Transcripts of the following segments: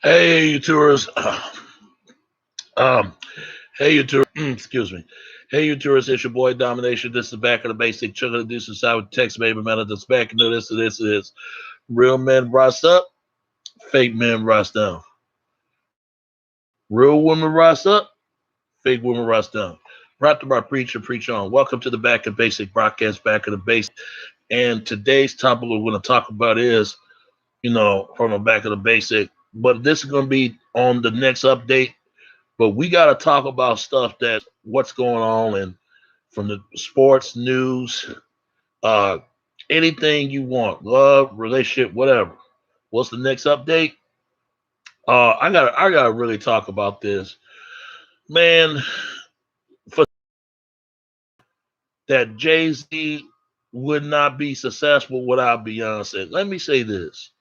Hey, you tourists. Um, hey, you tourists. Excuse me. Hey, you tourists. It's your boy Domination. This is back of the basic. Chuck of the deuce inside with text baby man. This back into this is real men rise up, fake men rise down. Real women rise up, fake women rise down. Brought to my preacher, preach on. Welcome to the back of basic broadcast, back of the basic. And today's topic we're going to talk about is, from the back of the basic. But this is going to be on the next update. But we got to talk about stuff that what's going on and from the sports news, uh, anything you want, love, relationship, whatever. What's the next update? I gotta really talk about this, man. For that Jay Z would not be successful without Beyonce. Let me say this: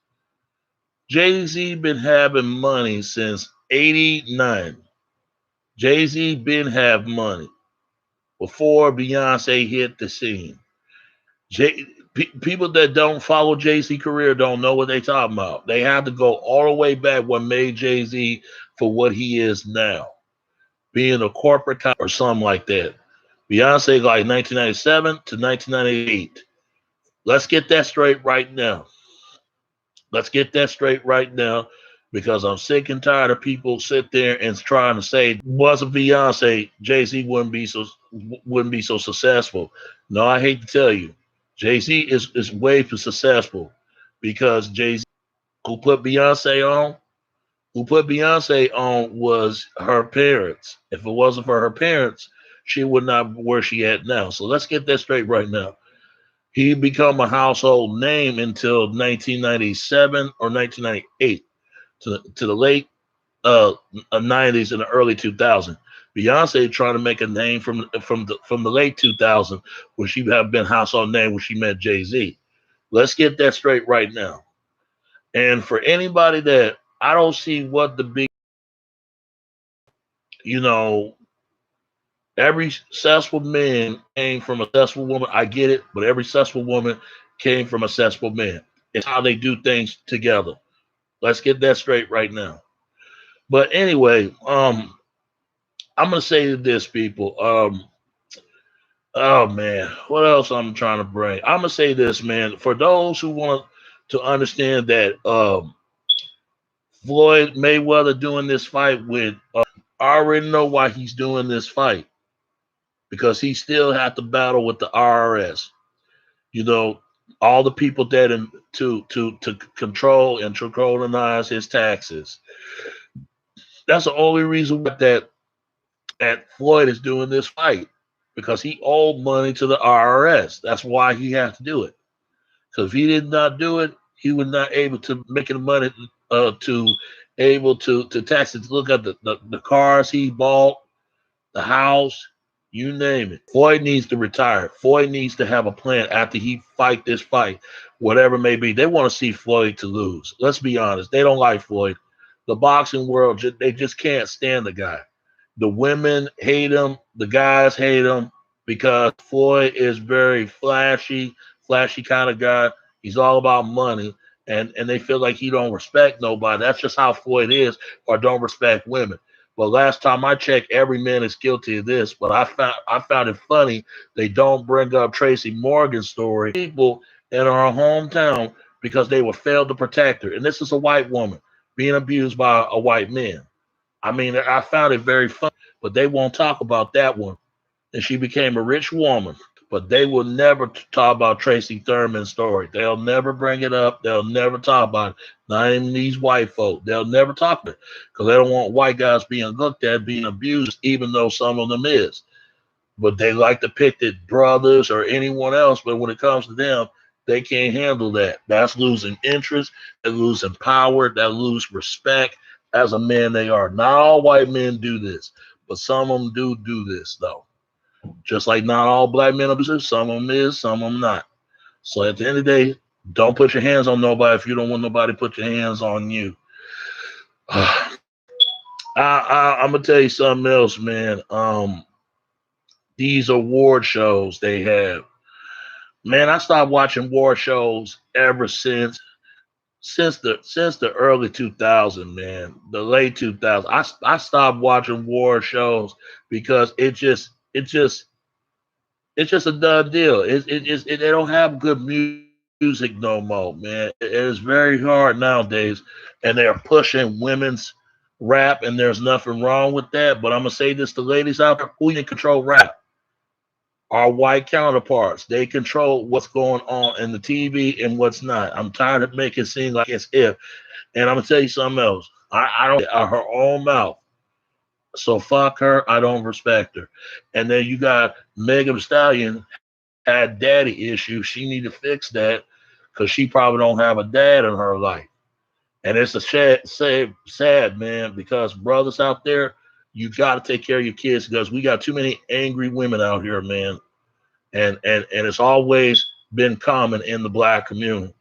Jay Z been having money since '89. Jay Z been have money before Beyonce hit the scene. People that don't follow Jay Z career don't know what they talking about. They have to go all the way back what made Jay Z for what he is now, being a corporate or something like that. Beyonce like 1997 to 1998. Let's get that straight right now. Let's get that straight right now because I'm sick and tired of people sit there and trying to say wasn't Beyonce, Jay Z wouldn't be so successful. No, I hate to tell you, Jay Z is way too successful because Jay Z who put Beyonce on, who put Beyonce on was her parents. If it wasn't for her parents, she would not be where she at now. So let's get that straight right now. He become a household name until 1997 or 1998 to the late 90s and the early 2000s. Beyonce trying to make a name from the late 2000s when she have been household name when she met Jay Z. Let's get that straight right now. And for anybody that I don't see what the big, you know, every successful man came from a successful woman. I get it, but every successful woman came from a successful man. It's how they do things together. Let's get that straight right now. But anyway, I'm gonna say this, people. Oh man, what else I'm trying to bring? I'm gonna say this, man. For those who want to understand that Floyd Mayweather doing this fight with, I already know why he's doing this fight because he still had to battle with the IRS. You know, all the people that to control and to colonize his taxes. That's the only reason that Floyd is doing this fight because he owed money to the IRS. That's why he has to do it. So if he did not do it, he was not able to make the money to able to tax it. Look at the cars he bought, the house, you name it. Floyd needs to retire. Floyd needs to have a plan after he fight this fight, whatever it may be. They want to see Floyd to lose. Let's be honest. They don't like Floyd. The boxing world, they just can't stand the guy. The women hate him. The guys hate him because Floyd is very flashy kind of guy. He's all about money, and they feel like he don't respect nobody. That's just how Floyd is, or don't respect women. But last time I checked, every man is guilty of this. But I found it funny they don't bring up Tracy Morgan's story. People in our hometown because they were failed to protect her, and this is a white woman being abused by a white man. I mean, I found it very funny, but they won't talk about that one. And she became a rich woman, but they will never talk about Tracy Thurman's story. They'll never bring it up. They'll never talk about it. Not even these white folk. They'll never talk about it because they don't want white guys being looked at, being abused, even though some of them is. But they like to pick the brothers or anyone else. But when it comes to them, they can't handle that. That's losing interest. They're losing power. They lose respect as a man they are. Not all white men do this, but some of them do this though. Just like not all black men are abusers, some of them is, some of them not. So at the end of the day, don't put your hands on nobody if you don't want nobody to put your hands on you. I'm gonna tell you something else, man. These award shows they have, man. I stopped watching award shows ever since. since the early 2000s, man, the late 2000s, I stopped watching war shows because it's just a done deal. They don't have good music no more, man. It is very hard nowadays, and they are pushing women's rap, and there's nothing wrong with that. But I'm gonna say this to ladies out there: who even control rap? Our white counterparts. They control what's going on in the TV and what's not. I'm tired of making it seem like it's if. And I'm gonna tell you something else. I don't out her own mouth. So fuck her. I don't respect her. And then you got Megan Thee Stallion had daddy issues. She need to fix that because she probably don't have a dad in her life. And it's a sad man because brothers out there, you got to take care of your kids because we got too many angry women out here, man. And it's always been common in the black community.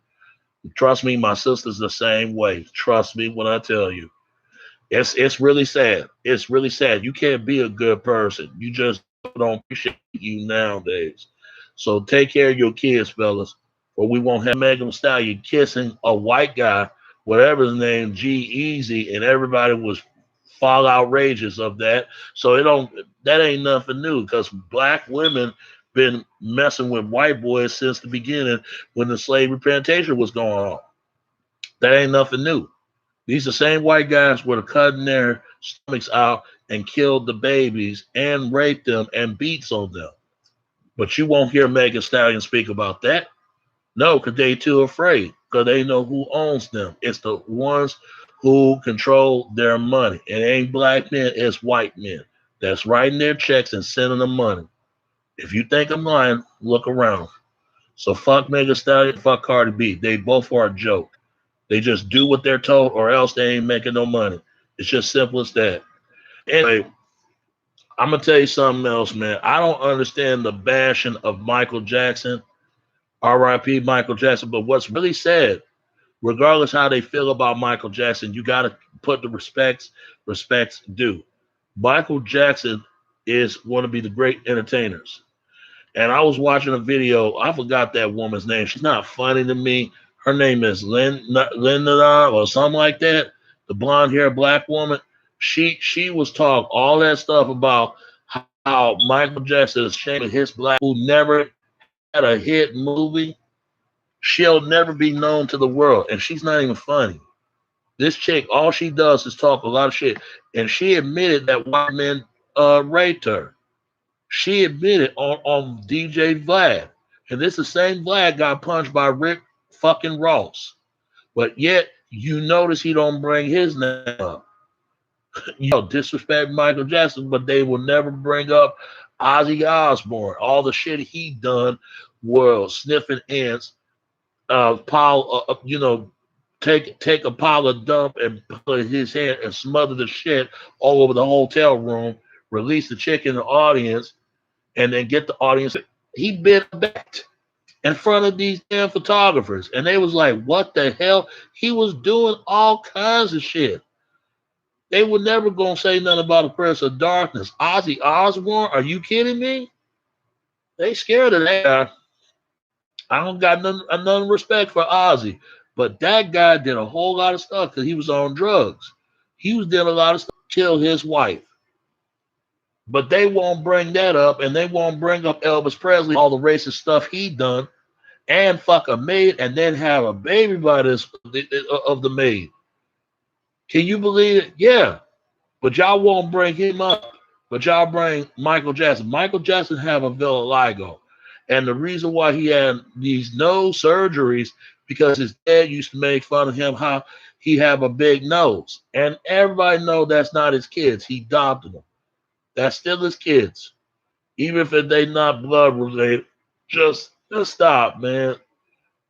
Trust me, my sister's the same way. Trust me when I tell you. It's really sad. It's really sad. You can't be a good person. You just don't appreciate you nowadays. So take care of your kids, fellas, or we won't have Megan Thee Stallion kissing a white guy, whatever his name, G Easy, and everybody was fall outrageous of that. So it don't that ain't nothing new because black women been messing with white boys since the beginning when the slavery plantation was going on. That ain't nothing new. These the same white guys were cutting their stomachs out and killed the babies and raped them and beats on them. But you won't hear Megan Stallion speak about that. No, because they too afraid. Because they know who owns them. It's the ones who control their money. It ain't black men, it's white men that's writing their checks and sending them money. If you think I'm lying, look around. So fuck Megan Stallion, fuck Cardi B. They both are a joke. They just do what they're told, or else they ain't making no money. It's just simple as that. Anyway, I'm gonna tell you something else, man. I don't understand the bashing of Michael Jackson, R.I.P. Michael Jackson. But what's really sad, regardless how they feel about Michael Jackson, you gotta put the respects due. Michael Jackson is one to be the great entertainers. And I was watching a video. I forgot that woman's name. She's not funny to me. Her name is Linda or something like that. The blonde hair black woman. She was talking all that stuff about how Michael Jackson is ashamed of his black who never had a hit movie. She'll never be known to the world, and she's not even funny. This chick, all she does is talk a lot of shit, and she admitted that white men raped her. She admitted on DJ Vlad. And this the same Vlad got punched by Rick fucking Ross. But yet you notice he don't bring his name up. Disrespect Michael Jackson, but they will never bring up Ozzy Osbourne. All the shit he done was sniffing ants, pile, take a pile of dump and put in his hand and smother the shit all over the hotel room, release the chick in the audience, and then get the audience. He bit back in front of these damn photographers, and they was like, "What the hell?" He was doing all kinds of shit. They were never gonna say nothing about a Prince of Darkness. Ozzy Osbourne? Are you kidding me? They scared of that guy. I don't got none respect for Ozzy, but that guy did a whole lot of stuff because he was on drugs. He was doing a lot of stuff to kill his wife. But they won't bring that up, and they won't bring up Elvis Presley, all the racist stuff he done, and fuck a maid, and then have a baby by this of the maid. Can you believe it? Yeah, but y'all won't bring him up. But y'all bring Michael Jackson. Michael Jackson have a vitiligo, and the reason why he had these nose surgeries because his dad used to make fun of him how he have a big nose, and everybody know that's not his kids. He adopted them. That's still his kids, even if they not blood related. Just stop, man.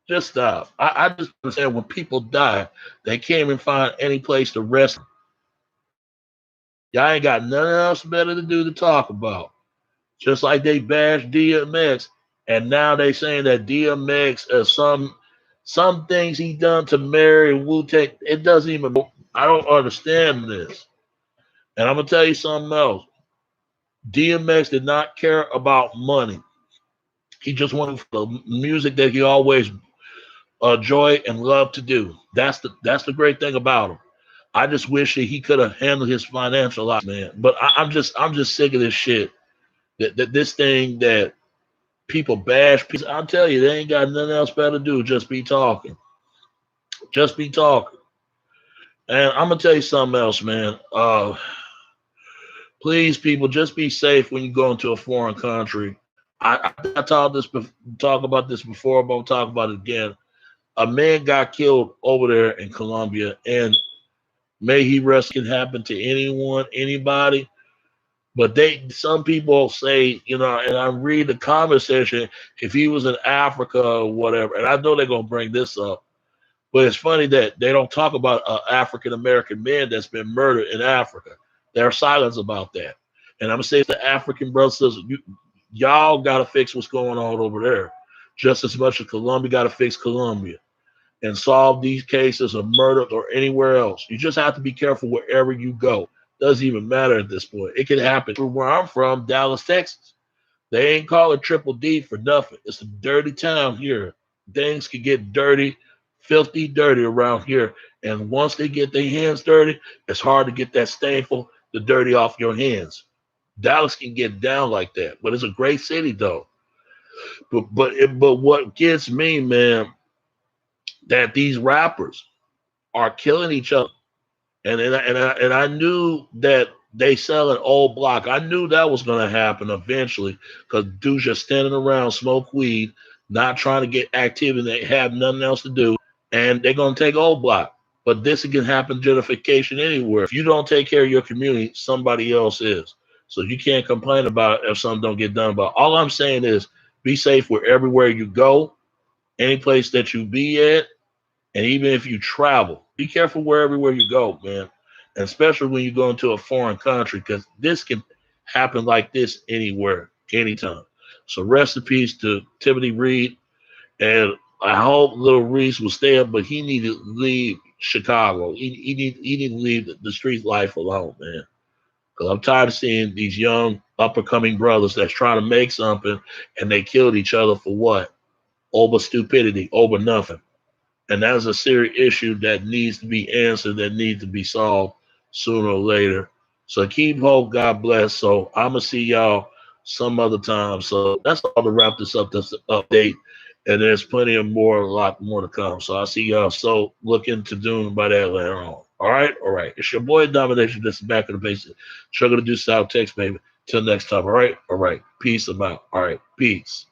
Just stop. I just understand when people die, they can't even find any place to rest. Y'all ain't got nothing else better to do to talk about. Just like they bashed DMX, and now they saying that DMX some things he done to Mary Wu Tang. It doesn't even. I don't understand this. And I'm gonna tell you something else. DMX did not care about money. He just wanted the music that he always joy and love to do. That's the great thing about him. I just wish that he could have handled his financial life, man. But I'm just sick of this shit. That this thing that people bash. I'll tell you, they ain't got nothing else better to do. Just be talking. Just be talking. And I'm gonna tell you something else, man. Please, people, just be safe when you go into a foreign country. I talk about this before, but I'll talk about it again. A man got killed over there in Colombia, and may he rest can happen to anyone, anybody. But some people say, and I read the comment section, if he was in Africa or whatever, and I know they're gonna bring this up, but it's funny that they don't talk about an African American man that's been murdered in Africa. They're silent about that. And I'm gonna say to the African brothers, y'all gotta fix what's going on over there, just as much as Colombia gotta fix Colombia and solve these cases of murder or anywhere else. You just have to be careful wherever you go. Doesn't even matter at this point. It can happen. From where I'm from, Dallas, Texas, they ain't call it Triple D for nothing. It's a dirty town here. Things can get dirty, filthy dirty around here. And once they get their hands dirty, it's hard to get that stainful, the dirty off your hands. Dallas can get down like that, but it's a great city though. But what gets me, man, that these rappers are killing each other. And I knew that they sell an old block. I knew that was gonna happen eventually because dudes just standing around, smoke weed, not trying to get active, and they have nothing else to do, and they're gonna take old block. But this can happen gentrification anywhere. If you don't take care of your community, somebody else is. So you can't complain about it if something don't get done. But all I'm saying is be safe everywhere you go, any place that you be at, and even if you travel, be careful everywhere you go, man. And especially when you go into a foreign country, because this can happen like this anywhere, anytime. So rest in peace to Timothy Reed. And I hope little Reese will stay up, but he need to leave Chicago. He need to leave the street life alone, man. Because I'm tired of seeing these young up and coming brothers that's trying to make something and they killed each other for what? Over stupidity, over nothing. And that is a serious issue that needs to be answered, that needs to be solved sooner or later. So keep hope. God bless. So I'm gonna see y'all some other time. So that's all to wrap this up. This update, and there's plenty of more, a lot more to come. So I'll see y'all. So look into doing about that later on. All right, all right. It's your boy Domination. This is Back of the Basics. Struggle to do South Text, baby. Till next time. All right, all right. Peace. I'm out. All right, peace.